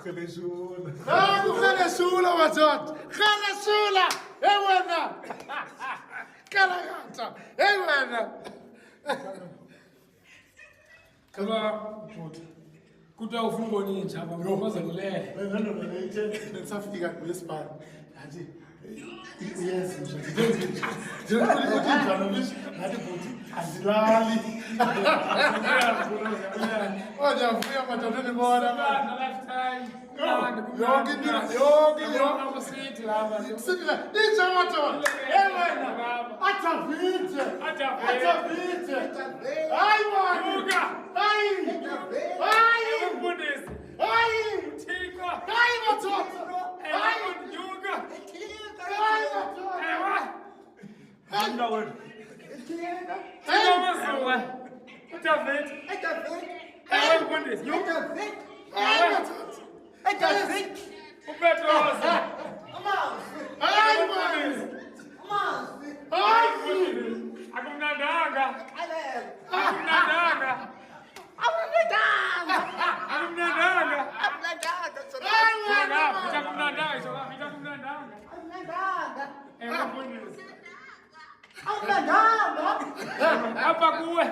Gelesula. Gelesula watoto. Gelesula. Bwana. Kalagata. Bwana. Kama kuta ufungo nini chapa ngoza kulele. Ndio ndio nitsafika kwespan. Hathi yes nje. Ndio hathi buti azilali. Oja vuya matotoni bora. Lifetime. Yogi Msiiti lava. Sitila. Nicha watoto. Bwana. Atavite. Ai bwana. Yuga. Ai. Mbundisi. Ai. Tika. Ai watoto. Ai. Yuga. Ai watoto. Ewa. Hamna wewe. Tika masuwa. Atavite. Ewa mbundisi. Yuga. Ai watoto. Upetroza. Ai bwana. Ai. Akumnandanga. Apa kuwe?